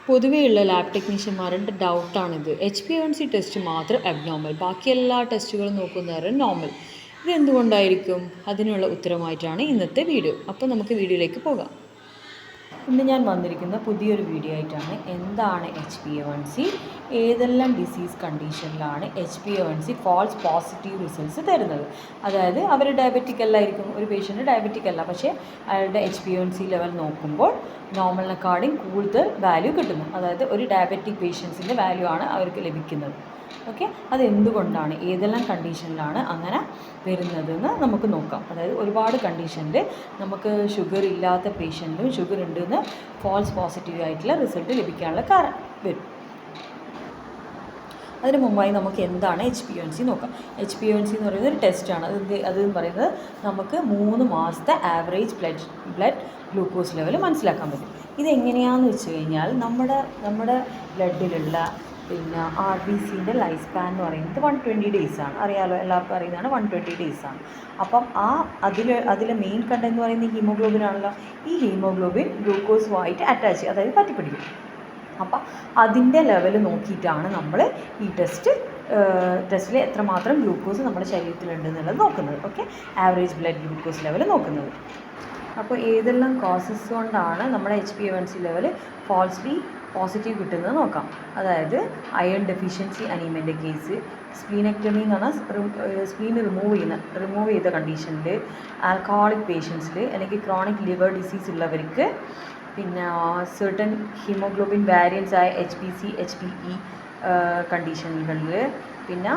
പൊതുവെയുള്ള lab ടെക്നീഷ്യന്മാരുടെ ഡൗട്ടാണിത്. HbA1c test മാത്രം abnormal, ബാക്കി എല്ലാ ടെസ്റ്റുകളും നോക്കുന്നവർ നോർമൽ. ഇതെന്തുകൊണ്ടായിരിക്കും? അതിനുള്ള ഉത്തരമായിട്ടാണ് ഇന്നത്തെ വീഡിയോ. അപ്പോൾ നമുക്ക് വീഡിയോയിലേക്ക് പോകാം. ഇന്ന് ഞാൻ വന്നിരിക്കുന്ന പുതിയൊരു വീഡിയോ ആയിട്ടാണ്. എന്താണ് HbA1c, ഏതെല്ലാം ഡിസീസ് കണ്ടീഷനിലാണ് HbA1c ഫാൾസ് പോസിറ്റീവ് റിസൾട്ട്സ് തരുന്നത്. അതായത് അവർ ഡയബറ്റിക് അല്ലായിരിക്കും, ഒരു പേഷ്യൻ്റ് ഡയബറ്റിക് അല്ല, പക്ഷേ അയാളുടെ HbA1c ലെവൽ നോക്കുമ്പോൾ നോർമലിനെക്കാളും കൂടുതൽ വാല്യൂ കിട്ടുന്നു. അതായത് ഒരു ഡയബറ്റിക് പേഷ്യൻസിൻ്റെ വാല്യൂ ആണ് അവർക്ക് ലഭിക്കുന്നത്. ഓക്കെ, അതെന്തുകൊണ്ടാണ്, ഏതെല്ലാം കണ്ടീഷനിലാണ് അങ്ങനെ വരുന്നതെന്ന് നമുക്ക് നോക്കാം. അതായത് ഒരുപാട് കണ്ടീഷനിൽ നമുക്ക് ഷുഗർ ഇല്ലാത്ത പേഷ്യൻറ്റിലും ഷുഗർ ഉണ്ടെന്ന് ഫാൾസ് പോസിറ്റീവ് ആയിട്ടുള്ള റിസൾട്ട് ലഭിക്കാനുള്ള കാരണം വരും. അതിന് മുമ്പായി നമുക്ക് എന്താണ് HbA1c നോക്കാം. HbA1c എന്ന് പറയുന്നത് ഒരു ടെസ്റ്റാണ്. അതെന്ന് പറയുന്നത് നമുക്ക് 3 മാസത്തെ ആവറേജ് ബ്ലഡ് ഗ്ലൂക്കോസ് ലെവൽ മനസ്സിലാക്കാൻ പറ്റും. ഇതെങ്ങനെയാണെന്ന് വെച്ച് കഴിഞ്ഞാൽ നമ്മുടെ ബ്ലഡിലുള്ള പിന്നെ RBCൻ്റെ ലൈഫ് സ്പാൻ എന്ന് പറയുന്നത് 120 ഡേയ്സ് ആണ്. അറിയാലോ, എല്ലാവർക്കും അറിയുന്നതാണ് 120 ഡേയ്സ് ആണ്. അപ്പം അതിലെ മെയിൻ കണ്ടന്റ് എന്ന് പറയുന്നത് ഹീമോഗ്ലോബിൻ ആണല്ലോ. ഈ ഹീമോഗ്ലോബിൻ ഗ്ലൂക്കോസുമായിട്ട് അറ്റാച്ച് ചെയ്യും, അതായത് പറ്റിപ്പിടിക്കും. അപ്പം അതിൻ്റെ ലെവൽ നോക്കിയിട്ടാണ് നമ്മൾ ഈ ടെസ്റ്റിൽ എത്രമാത്രം ഗ്ലൂക്കോസ് നമ്മുടെ ശരീരത്തിലുണ്ടെന്നുള്ളത് നോക്കുന്നത്. Okay, average blood glucose level നോക്കുന്നത്. അപ്പോൾ ഏതെല്ലാം കോസസ് കൊണ്ടാണ് നമ്മുടെ HbA1c ലെവൽ ഫാൾസ്ലി പോസിറ്റീവ് കിട്ടുന്നത് നോക്കാം. അതായത് അയൺ ഡെഫിഷ്യൻസി അനീമിയൻ്റെ കേസ്, സ്പ്ലീനെക്ടമി എന്ന് പറഞ്ഞാൽ സ്പ്ലീൻ റിമൂവ് ചെയ്ത കണ്ടീഷനിൽ, ആൽക്കഹോളിക് പേഷ്യൻസിൽ, അല്ലെങ്കിൽ ക്രോണിക് ലിവർ ഡിസീസ് ഉള്ളവർക്ക്, പിന്നെ സെർട്ടൺ ഹീമോഗ്ലോബിൻ വാരിയൻസ് ആയ HbC HbE കണ്ടീഷനുകളിൽ, പിന്നെ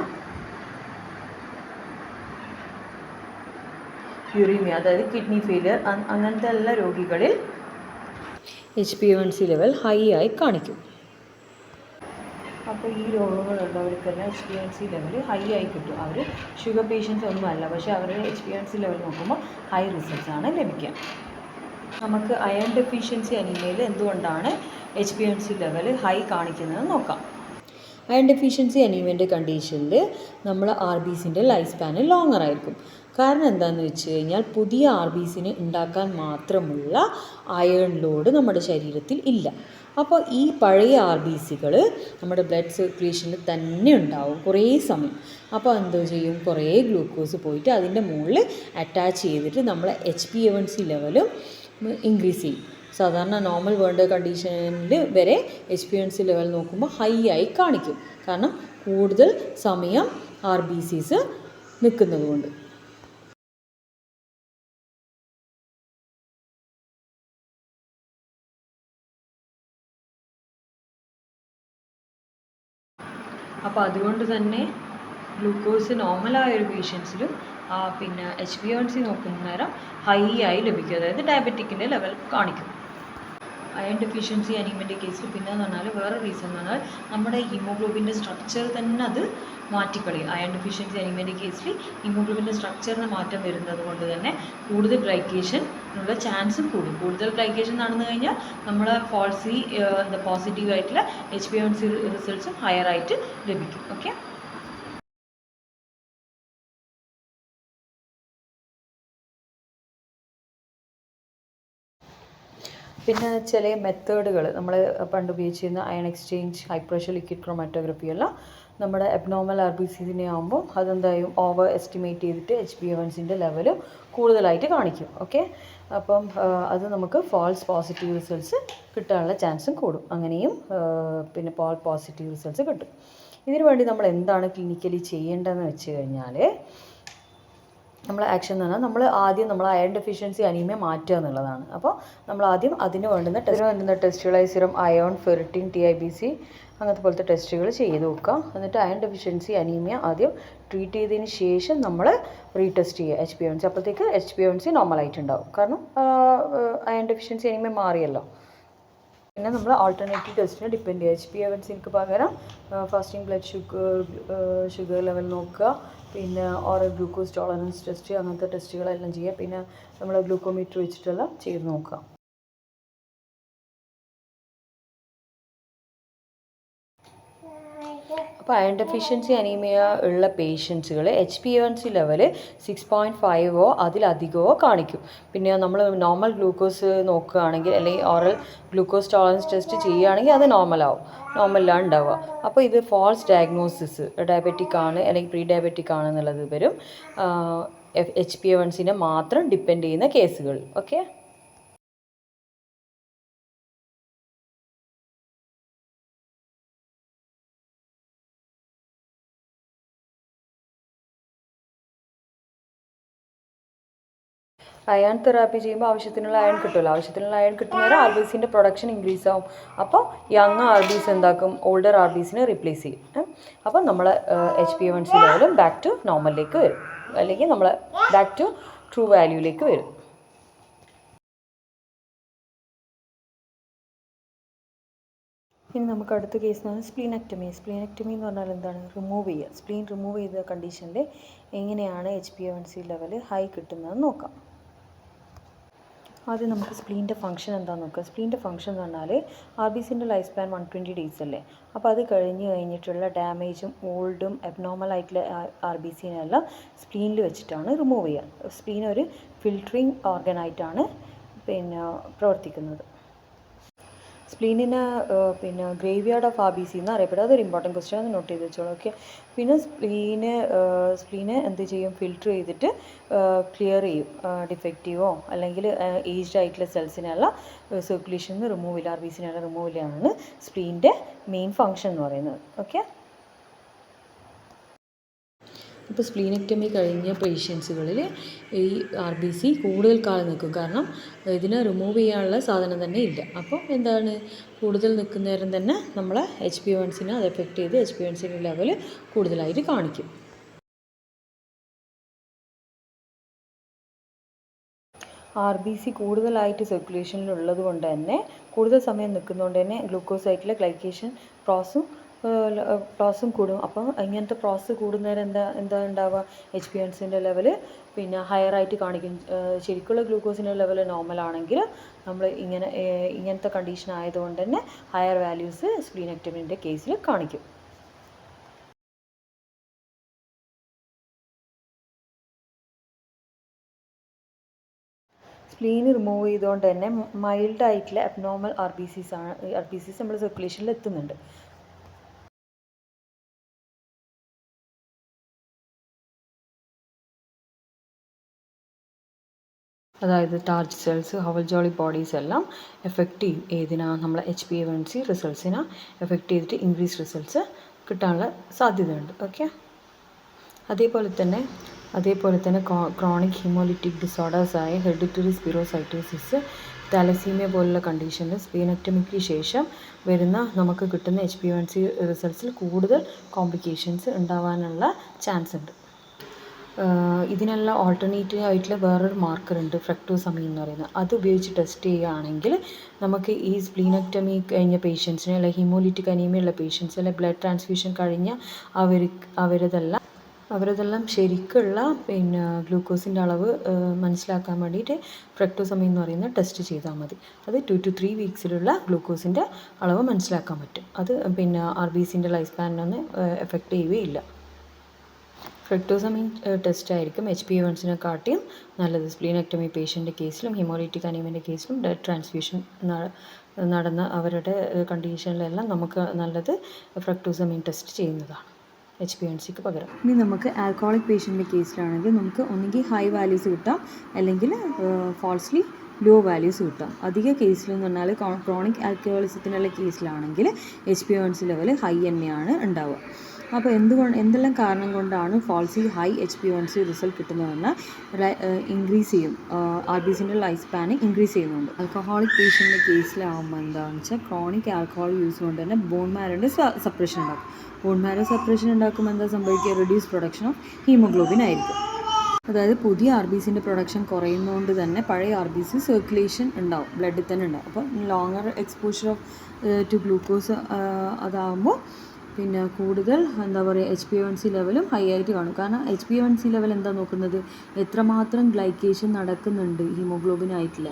യൂറീമിയ അതായത് കിഡ്നി ഫെയിലിയർ, അങ്ങനത്തെ എല്ലാ രോഗികളിൽ HbA1c ലെവൽ ഹൈ ആയി കാണിക്കും. അപ്പോൾ ഈ രോഗങ്ങളുള്ളവർക്കെല്ലാം HbA1c ലെവൽ ഹൈ ആയി കിട്ടും. അവർ ഷുഗർ പേഷ്യൻസ് ഒന്നുമല്ല, പക്ഷേ അവരുടെ HbA1c ലെവൽ നോക്കുമ്പോൾ ഹൈ റിസൾട്ട്സ് ആണ് ലഭിക്കുക. നമുക്ക് അയൺ ഡെഫിഷ്യൻസി അനീമിയയിൽ എന്തുകൊണ്ടാണ് HbA1c ലെവൽ ഹൈ കാണിക്കുന്നത് നോക്കാം. അയൺ ഡെഫിഷ്യൻസി അനീമിയൻ്റെ കണ്ടീഷനിൽ നമ്മൾ RBCൻ്റെ ലൈഫ് സ്പാന് ലോങ്ങർ ആയിരിക്കും. കാരണം എന്താണെന്ന് വെച്ച് കഴിഞ്ഞാൽ പുതിയ RBCനെ ഉണ്ടാക്കാൻ മാത്രമുള്ള അയൺ ലോഡ് നമ്മുടെ ശരീരത്തിൽ ഇല്ല. അപ്പോൾ ഈ പഴയ RBCകൾ നമ്മുടെ ബ്ലഡ് സർക്കുലേഷനിൽ തന്നെ ഉണ്ടാവും കുറേ സമയം. അപ്പോൾ എന്തോ ചെയ്യും, കുറേ ഗ്ലൂക്കോസ് പോയിട്ട് അതിൻ്റെ മുകളിൽ അറ്റാച്ച് ചെയ്തിട്ട് നമ്മളെ HbA1c ലെവലും ഇൻക്രീസ് ചെയ്യും. സാധാരണ നോർമൽ വേണ്ട കണ്ടീഷനിൽ വരെ HbA1c ലെവൽ നോക്കുമ്പോൾ ഹൈ ആയി കാണിക്കും. കാരണം കൂടുതൽ സമയം RBCs നിൽക്കുന്നത് കൊണ്ട്. അപ്പോൾ അതുകൊണ്ട് തന്നെ ഗ്ലൂക്കോസ് നോർമലായ ഒരു പേഷ്യൻസിലും പിന്നെ HbA1c നോക്കുന്ന നേരം ഹൈ ആയി ലഭിക്കും, അതായത് ഡയബറ്റിക്കിൻ്റെ ലെവൽ കാണിക്കും. അയൺ ഡെഫിഷ്യൻസി അനീമിയൻ്റെ കേസിൽ പിന്നെ എന്ന് പറഞ്ഞാൽ വേറെ റീസൺ എന്ന് പറഞ്ഞാൽ നമ്മുടെ ഹീമോഗ്ലോബിൻ്റെ സ്ട്രക്ചർ തന്നെ അത് മാറ്റിക്കളയും. അയൺ ഡെഫിഷ്യൻസി അനീമിയൻ്റെ കേസിൽ ഹീമോഗ്ലോബിൻ്റെ സ്ട്രക്ചറിന് മാറ്റം വരുന്നത് കൊണ്ട് തന്നെ കൂടുതൽ ഗ്ലൈക്കേഷൻ ഉള്ള ചാൻസും കൂടും. കൂടുതൽ ഗ്ലൈക്കേഷൻ നടന്നു കഴിഞ്ഞാൽ നമ്മളെ ഫാൾസ്ലി പോസിറ്റീവായിട്ടുള്ള HbA1c റിസൾട്ട്സും ഹയർ ആയിട്ട് ലഭിക്കും. ഓക്കെ, പിന്നെ ചില മെത്തേഡുകൾ നമ്മൾ പണ്ട് ഉപയോഗിച്ചിരുന്ന iron exchange, high pressure liquid chromatography എല്ലാം നമ്മുടെ അബ്നോർമൽ RBCനെ ആകുമ്പോൾ അതെന്തായും ഓവർ എസ്റ്റിമേറ്റ് ചെയ്തിട്ട് HbA1cൻ്റെ ലെവൽ കൂടുതലായിട്ട് കാണിക്കും. ഓക്കെ, അപ്പം അത് നമുക്ക് ഫാൾസ് പോസിറ്റീവ് റിസൾട്ട്സ് കിട്ടാനുള്ള ചാൻസും കൂടും. അങ്ങനെയും പിന്നെ പോസിറ്റീവ് റിസൾട്ട്സ് കിട്ടും. ഇതിനു വേണ്ടി നമ്മൾ എന്താണ് ക്ലിനിക്കലി ചെയ്യേണ്ടതെന്ന് വെച്ച് കഴിഞ്ഞാൽ, നമ്മൾ ആക്ഷൻ എന്ന് പറഞ്ഞാൽ നമ്മൾ അയൺ ഡെഫിഷ്യൻസി അനീമിയ മാറ്റുക എന്നുള്ളതാണ്. അപ്പോൾ നമ്മൾ ആദ്യം അതിന് വേണ്ടുന്ന ടെസ്റ്റുകളായി സിറം അയോൺ, ഫെറിറ്റിൻ, TIBC അങ്ങനത്തെ പോലത്തെ ടെസ്റ്റുകൾ ചെയ്ത് നോക്കുക. എന്നിട്ട് അയൺ ഡെഫിഷ്യൻസി അനീമിയ ആദ്യം ട്രീറ്റ് ചെയ്തതിന് ശേഷം നമ്മൾ റീടെസ്റ്റ് ചെയ്യുക HbA1c. അപ്പോഴത്തേക്ക് HbA1c നോർമലായിട്ടുണ്ടാവും, കാരണം അയൺ ഡെഫിഷ്യൻസി അനീമിയ മാറിയല്ലോ. പിന്നെ നമ്മൾ ആൾട്ടർനേറ്റീവ് ടെസ്റ്റിനെ ഡിപ്പെൻഡ് ചെയ്യുക. HbA1cക്ക് പകരം ഫാസ്റ്റിംഗ് ബ്ലഡ് ഷുഗർ ലെവൽ നോക്കുക, പിന്നെ ഓറൽ ഗ്ലൂക്കോസ് ടോളറൻസ് ടെസ്റ്റ്, അങ്ങനത്തെ ടെസ്റ്റുകളെല്ലാം ചെയ്യുക. പിന്നെ നമ്മൾ ഗ്ലൂക്കോമീറ്റർ വെച്ചിട്ടെല്ലാം ചെയ്ത് നോക്കുക. അപ്പോൾ അയൺ ഡെഫിഷ്യൻസി അനീമിയ ഉള്ള പേഷ്യൻസുകൾ HbA1c ലെവൽ 6.5 അതിലധികമോ കാണിക്കും. പിന്നെ നമ്മൾ നോർമൽ ഗ്ലൂക്കോസ് നോക്കുകയാണെങ്കിൽ അല്ലെങ്കിൽ ഓറൽ ഗ്ലൂക്കോസ് ടോളറൻസ് ടെസ്റ്റ് ചെയ്യുകയാണെങ്കിൽ അത് നോർമലാണ് ഉണ്ടാവുക. അപ്പോൾ ഇത് ഫാൾസ് ഡയഗ്നോസിസ്, ഡയബറ്റിക് ആണ് അല്ലെങ്കിൽ പ്രീ ഡയബറ്റിക് ആണെന്നുള്ളത് വരും HbA1cനെ മാത്രം ഡിപ്പെൻഡ് ചെയ്യുന്ന കേസുകൾ. ഓക്കെ. അയൺ തെറാപ്പി ചെയ്യുമ്പോൾ ആവശ്യത്തിനുള്ള അയൺ കിട്ടുമല്ലോ. ആവശ്യത്തിനുള്ള അയൺ കിട്ടുന്നവരെ RBCൻ്റെ പ്രൊഡക്ഷൻ ഇൻക്രീസ് ആവും. അപ്പോൾ യങ് RBC എന്താക്കും, ഓൾഡർ RBCനെ റീപ്ലേസ് ചെയ്യും. അപ്പോൾ നമ്മൾ HbA1c ലെവലും ബാക്ക് ടു നോർമലിലേക്ക് വരും, അല്ലെങ്കിൽ നമ്മൾ ബാക്ക് ടു ട്രൂ വാല്യൂയിലേക്ക് വരും. ഇനി നമുക്ക് അടുത്ത കേസ് എന്ന് പറഞ്ഞാൽ സ്പ്ലീനെക്ടമി. സ്പ്ലീനെക്ടമി എന്ന് പറഞ്ഞാൽ എന്താണ്? റിമൂവ് ചെയ്യുക. സ്പ്ലീൻ റിമൂവ് ചെയ്ത കണ്ടീഷനിൽ എങ്ങനെയാണ് HbA1c ലെവൽ ഹൈ കിട്ടുന്നതെന്ന് നോക്കാം. ആദ്യം നമുക്ക് സ്പ്ലീൻ്റെ ഫംഗ്ഷൻ എന്താണെന്ന് നോക്കാം. സ്പ്ലീൻ്റെ ഫംഗ്ഷൻ എന്ന് പറഞ്ഞാൽ RBCൻ്റെ ലൈഫ് സ്പാൻ 120 days അല്ലേ. അപ്പോൾ അത് കഴിഞ്ഞിട്ടുള്ള ഡാമേജും ഓൾഡും അബ്നോർമൽ ആയിട്ടുള്ള RBCനെല്ലാം സ്പ്ലീനിൽ വെച്ചിട്ടാണ് റിമൂവ് ചെയ്യുക. സ്പ്ലീൻ ഒരു ഫിൽറ്ററിങ് ഓർഗനായിട്ടാണ് പ്രവർത്തിക്കുന്നത്. സ്പ്ലീനിന് ഗ്രേവ്യാർഡ് ഓഫ് RBC എന്ന് അറിയപ്പെടുക. അതൊരു ഇമ്പോർട്ടൻറ്റ് ക്വസ്റ്റ്യൻ ആണ്, നോട്ട് ചെയ്ത് വെച്ചോളൂ. ഓക്കെ. പിന്നെ സ്പ്ലീനെ എന്ത് ചെയ്യും, ഫിൽറ്റർ ചെയ്തിട്ട് ക്ലിയർ ചെയ്യും. ഡിഫക്റ്റീവോ അല്ലെങ്കിൽ ഏജ്ഡ് ആയിട്ടുള്ള സെൽസിനെല്ലാം സർക്കുലേഷനിൽ നിന്ന് റിമൂവ് ചെയ്യുക, RBCനെല്ലാം റിമൂവ് ചെയ്യുകയാണ് സ്പ്ലീൻ്റെ മെയിൻ ഫംഗ്ഷൻ എന്ന് പറയുന്നത്. ഓക്കെ. ഇപ്പോൾ സ്പ്ലീനെക്ടമി കഴിഞ്ഞ പേഷ്യൻസുകളിൽ ഈ RBC കൂടുതൽ കാലം നിൽക്കും. കാരണം ഇതിനെ റിമൂവ് ചെയ്യാനുള്ള സാധനം തന്നെ ഇല്ല. അപ്പോൾ എന്താണ്, കൂടുതൽ നിൽക്കുന്ന നേരം തന്നെ നമ്മൾ HbA1cനെ അത് എഫക്റ്റ് ചെയ്ത് HbA1cൻ്റെ ലെവൽ കൂടുതലായിട്ട് കാണിക്കും. RBC കൂടുതലായിട്ട് സർക്കുലേഷനിലുള്ളത് കൊണ്ട് തന്നെ, കൂടുതൽ സമയം നിൽക്കുന്നതുകൊണ്ട് തന്നെ ഗ്ലൂക്കോസൈറ്റിലെ ഗ്ലൈക്കേഷൻ പ്രോസസ്സും കൂടും. അപ്പോൾ ഇങ്ങനത്തെ പ്രോസസ്സ് കൂടുന്നേരം എന്താ ഉണ്ടാവുക, HbA1cൻ്റെ ലെവൽ ഹയർ ആയിട്ട് കാണിക്കും. ശരിക്കുള്ള ഗ്ലൂക്കോസിൻ്റെ ലെവൽ നോർമലാണെങ്കിൽ നമ്മൾ ഇങ്ങനത്തെ കണ്ടീഷൻ ആയതുകൊണ്ട് തന്നെ ഹയർ വാല്യൂസ് സ്പ്ലീനെക്ടമിൻ്റെ കേസിൽ കാണിക്കും. സ്പ്ലീൻ റിമൂവ് ചെയ്തുകൊണ്ട് തന്നെ മൈൽഡ് ആയിട്ടുള്ള അബ്നോർമൽ RBCs നമ്മൾ സർക്കുലേഷനിൽ എത്തുന്നുണ്ട്. അതായത് ടാർജ് സെൽസ്, ഹവൽ ജോളി ബോഡീസ് എല്ലാം എഫക്റ്റ് ചെയ്യും. നമ്മളെ HbA1c റിസൾട്ട്സിനെ എഫക്റ്റ് ചെയ്തിട്ട് ഇൻക്രീസ് റിസൾട്ട്സ് കിട്ടാനുള്ള സാധ്യതയുണ്ട്. ഓക്കെ. അതേപോലെ തന്നെ ക്രോണിക് ഹീമോലിറ്റിക് ഡിസോർഡേഴ്സായ ഹെറിഡിറ്ററി സ്പിറോസൈറ്റോസിസ്, താലസീമിയ പോലുള്ള കണ്ടീഷനിൽ സ്പ്ലീനെക്ടമിക്ക് ശേഷം നമുക്ക് കിട്ടുന്ന HbA1c റിസൾട്ട്സിൽ കൂടുതൽ കോംപ്ലിക്കേഷൻസ് ഉണ്ടാവാനുള്ള ചാൻസ് ഉണ്ട്. ഇതിനെല്ലാം ഓൾട്ടർനേറ്റീവ് ആയിട്ടുള്ള വേറൊരു മാർക്കറുണ്ട്, ഫ്രക്ടോസമീൻ എന്ന് പറയുന്നത്. അത് ഉപയോഗിച്ച് ടെസ്റ്റ് ചെയ്യുകയാണെങ്കിൽ നമുക്ക് ഈ സ്പ്ലീനെക്ടമി കഴിഞ്ഞ പേഷ്യൻസിനെ, അല്ലെങ്കിൽ ഹീമോലിറ്റിക് അനീമിയ ഉള്ള പേഷ്യൻസ്, അല്ലെങ്കിൽ ബ്ലഡ് ട്രാൻസ്ഫ്യൂഷൻ കഴിഞ്ഞ അവരതെല്ലാം ശരിക്കുള്ള ഗ്ലൂക്കോസിൻ്റെ അളവ് മനസ്സിലാക്കാൻ വേണ്ടിയിട്ട് ഫ്രക്ടോസമീൻ എന്ന് പറയുന്ന ടെസ്റ്റ് ചെയ്താൽ മതി. അത് 2 to 3 വീക്സിലുള്ള ഗ്ലൂക്കോസിൻ്റെ അളവ് മനസ്സിലാക്കാൻ പറ്റും. അത് RBCൻ്റെ ലൈഫ് സ്പാനിനൊന്നും എഫക്റ്റ് ചെയ്യുകയില്ല. ഫ്രക്ടോസമീൻ ടെസ്റ്റ് ആയിരിക്കും HbA1cനെ കാട്ടിയും നല്ലത് സ്പ്ലീനെക്ടമി പേഷ്യൻ്റെ കേസിലും ഹീമോലിറ്റിക് അനീമിയൻ്റെ കേസിലും ബ്ലഡ് ട്രാൻസ്ഫ്യൂഷൻ നടന്ന അവരുടെ കണ്ടീഷനിലെല്ലാം നമുക്ക് നല്ലത് ഫ്രക്ടോസമീൻ ടെസ്റ്റ് ചെയ്യുന്നതാണ് HbA1cക്ക് പകരം. ഇനി നമുക്ക് ആൽക്കഹോളിക് പേഷ്യൻ്റെ കേസിലാണെങ്കിൽ നമുക്ക് ഒന്നുകിൽ ഹൈ വാല്യൂസ് കിട്ടാം, അല്ലെങ്കിൽ ഫാൾസ്ലി ലോ വാല്യൂസ് കിട്ടാം. അധിക കേസിലെന്ന് പറഞ്ഞാൽ ക്രോണിക് ആൽക്കഹോളിസത്തിനുള്ള കേസിലാണെങ്കിൽ HbA1c ലെവൽ ഹൈ തന്നെയാണ് ഉണ്ടാവുക. അപ്പോൾ എന്തെല്ലാം കാരണം കൊണ്ടാണ് ഫാൾസ്ലി ഹൈ HbA1c റിസൾട്ട് കിട്ടുന്നതെന്ന് ഇൻക്രീസ് ചെയ്യും, RBCൻ്റെ ലൈഫ് സ്പാൻ ഇൻക്രീസ് ചെയ്യുന്നുണ്ട്. ആൽക്കഹോളിക് പേഷ്യൻ്റെ കേസിലാവുമ്പോൾ എന്താണെന്ന് വെച്ചാൽ ക്രോണിക് ആൽക്കഹോൾ യൂസ് കൊണ്ട് തന്നെ ബോൺ മാരോൻ്റെ സപ്രഷൻ ഉണ്ടാക്കും. ബോൺ മാരോ സപ്രഷൻ ഉണ്ടാക്കുമ്പോൾ എന്താ സംഭവിക്കുക, റെഡ്യൂസ് പ്രൊഡക്ഷൻ ഓഫ് ഹീമോഗ്ലോബിൻ ആയിരിക്കും. അതായത് പുതിയ RBCൻ്റെ പ്രൊഡക്ഷൻ കുറയുന്നതുകൊണ്ട് തന്നെ പഴയ RBC സർക്കുലേഷൻ ഉണ്ടാവും, ബ്ലഡിൽ തന്നെ ഉണ്ടാവും. അപ്പോൾ longer exposure of two glucose അതാകുമ്പോൾ കൂടുതൽ HbA1c ലെവലും ഹൈ ആയിട്ട് കാണും. കാരണം HbA1c ലെവൽ എന്താ നോക്കുന്നത്, എത്രമാത്രം ഗ്ലൈക്കേഷൻ നടക്കുന്നുണ്ട് ഹീമോഗ്ലോബിനായിട്ടില്ല.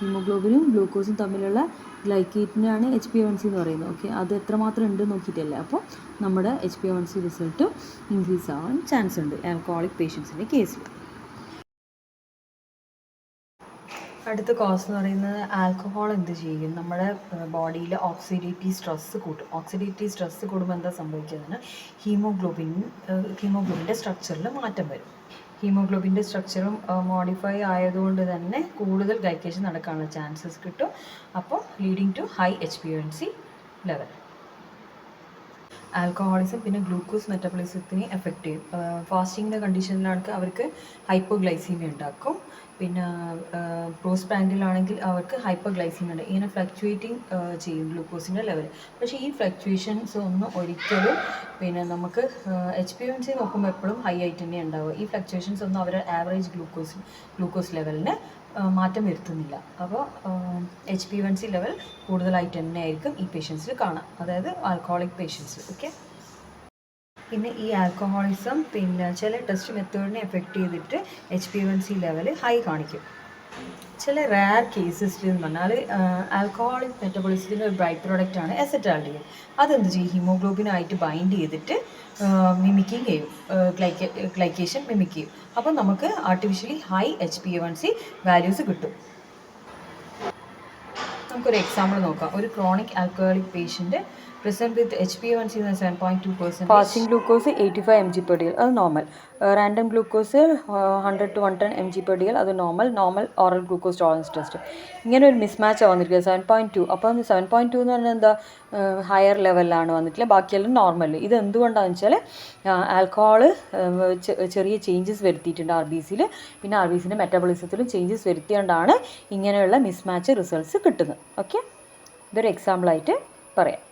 ഹീമോഗ്ലോബിനും ഗ്ലൂക്കോസും തമ്മിലുള്ള ഗ്ലൈക്കേറ്റിനാണ് HbA1c എന്ന് പറയുന്നത്. ഓക്കെ, അത് എത്രമാത്രം ഉണ്ട് നോക്കിയിട്ടല്ലേ. അപ്പോൾ നമ്മുടെ HbA1c റിസൾട്ട് ഇൻക്രീസ് ആവാൻ ചാൻസ് ഉണ്ട് ആൽക്കഹോളിക് പേഷ്യൻസിൻ്റെ കേസിൽ. അടുത്ത കോസ് എന്ന് പറയുന്നത് ആൽക്കഹോൾ എന്ത് ചെയ്യും, നമ്മുടെ ബോഡിയിൽ ഓക്സിഡേറ്റീവ് സ്ട്രെസ്സ് കൂട്ടും. ഓക്സിഡേറ്റീവ് സ്ട്രെസ്സ് കൂടുമ്പോൾ എന്താ സംഭവിക്കുന്നതെന്ന് ഹീമോഗ്ലോബിൻ്റെ സ്ട്രക്ചറിൽ മാറ്റം വരും. ഹീമോഗ്ലോബിൻ്റെ സ്ട്രക്ചറും മോഡിഫൈ ആയതുകൊണ്ട് തന്നെ കൂടുതൽ ഗൈക്കേഷൻ നടക്കാനുള്ള ചാൻസസ് കിട്ടും. അപ്പോൾ leading to high HbA1c level. Alcoholism പിന്നെ ഗ്ലൂക്കോസ് മെറ്റബോളിസത്തിനെ എഫക്റ്റ് ചെയ്യും. ഫാസ്റ്റിങ്ങിൻ്റെ കണ്ടീഷനിലാണെങ്കിൽ അവർക്ക് ഹൈപ്പോഗ്ലൈസീമിയ ഉണ്ടാക്കും. പിന്നെ പ്രോസ്പാൻഡിലാണെങ്കിൽ അവർക്ക് ഹൈപ്പോഗ്ലൈസീമിയ ഉണ്ട്. ഇങ്ങനെ ഫ്ലക്ച്വേറ്റിംഗ് ചെയ്യും ഗ്ലൂക്കോസിൻ്റെ ലെവൽ. പക്ഷേ ഈ ഫ്ലക്ച്വേഷൻസ് ഒന്നും ഒരിക്കലും പിന്നെ നമുക്ക് HbA1c നോക്കുമ്പോൾ എപ്പോഴും ഹൈ ആയിട്ട് തന്നെ ഉണ്ടാവുക. ഈ ഫ്ലക്ച്വേഷൻസ് ഒന്നും അവരുടെ ആവറേജ് ഗ്ലൂക്കോസ് ലെവലിന് മാറ്റം വരുത്തുന്നില്ല. അപ്പോൾ HbA1c ലെവൽ കൂടുതലായിട്ട് തന്നെ ആയിരിക്കും ഈ പേഷ്യൻസിൽ കാണാം, അതായത് ആൽക്കഹോളിക് പേഷ്യൻസ്. ഓക്കെ, പിന്നെ ഈ ആൽക്കഹോളിസം പിന്നെ ചില ടെസ്റ്റ് മെത്തേഡിനെ എഫക്റ്റ് ചെയ്തിട്ട് HbA1c ലെവൽ ഹൈ കാണിക്കും. ചില റെയർ കേസസിൽ എന്ന് പറഞ്ഞാൽ ആൽക്കഹോളിക് മെറ്റബോളിസത്തിൻ്റെ ഒരു ബൈ പ്രോഡക്റ്റാണ് എസറ്റാൽഡിഹൈഡ്. അതെന്ത് ചെയ്യും, ഹീമോഗ്ലോബിനായിട്ട് ബൈൻഡ് ചെയ്തിട്ട് മിമിക്കിങ് ചെയ്യും, ഗ്ലൈക്കേഷൻ മിമിക് ചെയ്യും. അപ്പോൾ നമുക്ക് ആർട്ടിഫിഷ്യലി ഹൈ HbA1c വാല്യൂസ് കിട്ടും. നമുക്കൊരു എക്സാമ്പിൾ നോക്കാം. ഒരു chronic alcoholic patient present with HbA1c 7.2%. Fasting glucose 85 mg/dl, അത് normal. Random glucose 100 to 110 mg/dl, അത് normal oral glucose tolerance test. ഇങ്ങനെ ഒരു മിസ്മാച്ചാണ് വന്നിരിക്കുന്നത് 7.2. അപ്പം 7.2 എന്ന് പറഞ്ഞാൽ എന്താ, ഹയർ ലെവലിലാണ് വന്നിട്ടില്ല, ബാക്കിയെല്ലാം നോർമൽ. ഇത് എന്തുകൊണ്ടാണെന്ന് വെച്ചാൽ ആൽക്കഹോൾ ചെറിയ ചേഞ്ചസ് വരുത്തിയിട്ടുണ്ട് RBCയിൽ. പിന്നെ RBCൻ്റെ മെറ്റബോളിസത്തിലും ചേഞ്ചസ് വരുത്തിയോണ്ടാണ് ഇങ്ങനെയുള്ള മിസ്മാച്ച് റിസൾട്ട്സ് കിട്ടുന്നത്. ഓക്കെ, ഇതൊരു എക്സാമ്പിളായിട്ട് പറയാം.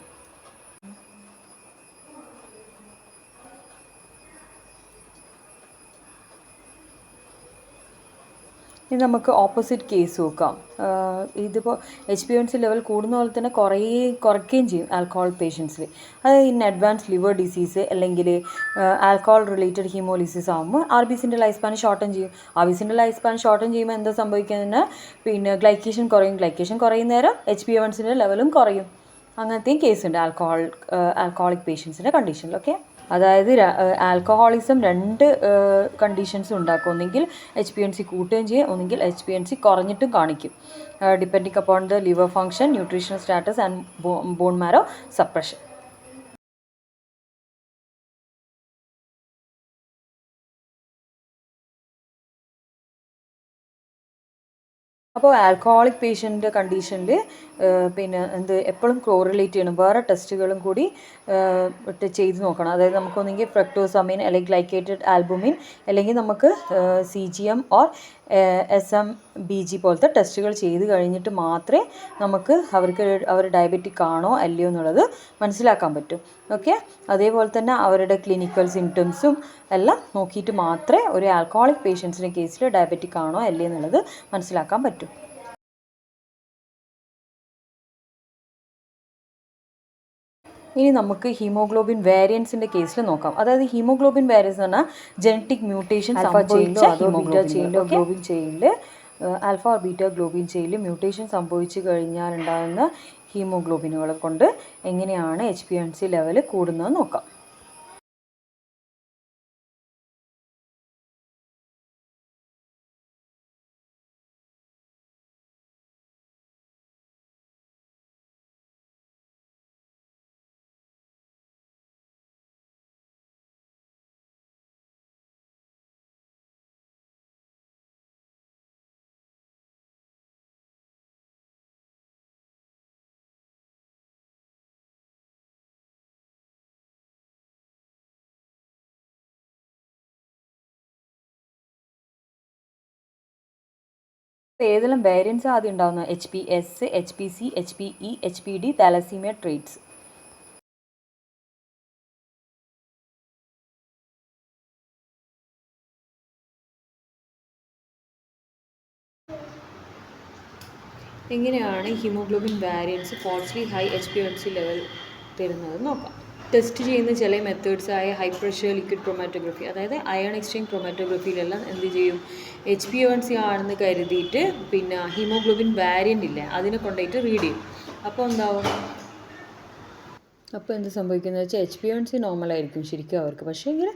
ഇനി നമുക്ക് ഓപ്പോസിറ്റ് കേസ് നോക്കാം. ഇതിപ്പോൾ HbA1c ലെവൽ കൂടുന്ന പോലെ തന്നെ കുറയ്ക്കുകയും ചെയ്യും ആൽക്കഹോൾ പേഷ്യൻസിൽ. അതായത് ഇൻ അഡ്വാൻസ് ലിവർ ഡിസീസ് അല്ലെങ്കിൽ ആൽക്കഹോൾ റിലേറ്റഡ് ഹീമോലിസിസ് ആകുമ്പോൾ RBCൻ്റെ ലൈഫ് സ്പാൻ ഷോർട്ടൻ ചെയ്യും. RBCൻ്റെ ലൈഫ് സ്പാൻ ഷോർട്ടൻ ചെയ്യുമ്പോൾ എന്താ സംഭവിക്കുന്നത്, പിന്നെ ഗ്ലൈക്കേഷൻ കുറയും നേരം HbA1cൻ്റെ ലെവലും കുറയും. അങ്ങനത്തെയും കേസുണ്ട് ആൽക്കഹോളിക് പേഷ്യൻസിൻ്റെ കണ്ടീഷനിൽ. ഓക്കെ, അതായത് ആൽക്കഹോളിസം രണ്ട് കണ്ടീഷൻസ് ഉണ്ടാക്കും. ഒന്നെങ്കിൽ HbA1c കൂട്ടുകയും ചെയ്യും, ഒന്നെങ്കിൽ HbA1c കുറഞ്ഞിട്ടും കാണിക്കും, depending upon the liver function, nutritional status and bone marrow suppression. അപ്പോൾ ആൽക്കഹോളിക് പേഷ്യൻ്റെ കണ്ടീഷനിൽ പിന്നെ എപ്പോഴും കോറിലേറ്റ് ചെയ്യണം, വേറെ ടെസ്റ്റുകളും കൂടി ചെയ്ത് നോക്കണം. അതായത് നമുക്കൊന്നെങ്കിൽ ഫ്രക്ടോസമീൻ അല്ലെങ്കിൽ ഗ്ലൈക്കേറ്റഡ് ആൽബുമിൻ, അല്ലെങ്കിൽ നമുക്ക് CGM ഓർ SMBG പോലത്തെ ടെസ്റ്റുകൾ ചെയ്ത് കഴിഞ്ഞിട്ട് മാത്രമേ നമുക്ക് അവർ ഡയബറ്റിക് ആണോ അല്ലയോ എന്നുള്ളത് മനസ്സിലാക്കാൻ പറ്റും. ഓക്കെ, അതേപോലെ തന്നെ അവരുടെ ക്ലിനിക്കൽ സിംറ്റംസും എല്ലാം നോക്കിയിട്ട് മാത്രമേ ഒരു ആൽക്കഹോളിക് പേഷ്യൻസിൻ്റെ കേസിൽ ഡയബറ്റിക് ആണോ അല്ലയോ എന്നുള്ളത് മനസ്സിലാക്കാൻ പറ്റും. ഇനി നമുക്ക് ഹീമോഗ്ലോബിൻ വേരിയൻസിൻ്റെ കേസിൽ നോക്കാം. അതായത് ഹീമോഗ്ലോബിൻ വേരിയൻസ് എന്ന് പറഞ്ഞാൽ ജനറ്റിക് മ്യൂട്ടേഷൻ സംഭവിച്ച ആൽഫ ഓർ ബീറ്റ ഗ്ലോബിൻ ചെയിനിൽ മ്യൂട്ടേഷൻ സംഭവിച്ചു കഴിഞ്ഞാൽ ഉണ്ടാകുന്ന ഹീമോഗ്ലോബിനുകളെ കൊണ്ട് എങ്ങനെയാണ് HbA1c ലെവൽ കൂടുന്നത് നോക്കാം. ഏതെല്ലാം വേരിയൻസ് ആദ്യം ഉണ്ടാകുന്നത്, HbS, HbC, HbE, HbD, thalassaemia traits. എങ്ങനെയാണ് haemoglobin variance falsely high HbA1c level തരുന്നത് നോക്കാം. ടെസ്റ്റ് ചെയ്യുന്ന ചില മെത്തേഡ്സായ ഹൈ പ്രഷർ ലിക്വിഡ് ക്രൊമാറ്റോഗ്രഫി, അതായത് അയൺ എക്സ്ചേഞ്ച് ക്രൊമാറ്റോഗ്രഫിയിലെല്ലാം എന്ത് ചെയ്യും, HbA1c ആണെന്ന് കരുതിയിട്ട് പിന്നെ ഹീമോഗ്ലോബിൻ വാരിയൻ്റ് ഇല്ലേ അതിനെ കൊണ്ടുപോയിട്ട് റീഡ് ചെയ്യും. അപ്പോൾ എന്താവും, അപ്പോൾ എന്ത് സംഭവിക്കുന്നത് വെച്ചാൽ HbA1c നോർമലായിരിക്കും ശരിക്കും അവർക്ക്, പക്ഷേ എങ്കിൽ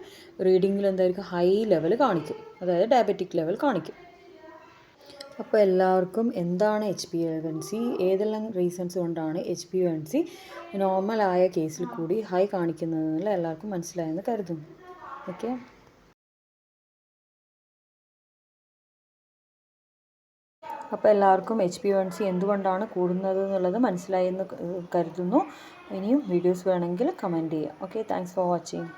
റീഡിങ്ങിൽ എന്തായിരിക്കും, ഹൈ ലെവൽ കാണിക്കും, അതായത് ഡയബറ്റിക് ലെവൽ കാണിക്കും. അപ്പോൾ എല്ലാവർക്കും എന്താണ് HbA1c, ഏതെല്ലാം റീസൺസ് കൊണ്ടാണ് HbA1c നോർമലായ കേസിൽ കൂടി ഹൈ കാണിക്കുന്നതെന്നുള്ള എല്ലാവർക്കും മനസ്സിലായെന്ന് കരുതുന്നു. ഓക്കെ. അപ്പോൾ എല്ലാവർക്കും HbA1c എന്തുകൊണ്ടാണ് കൂടുന്നത് എന്നുള്ളത് മനസ്സിലായെന്ന് കരുതുന്നു. ഇനിയും വീഡിയോസ് വേണമെങ്കിൽ കമൻറ്റ് ചെയ്യുക. Okay, thanks for watching.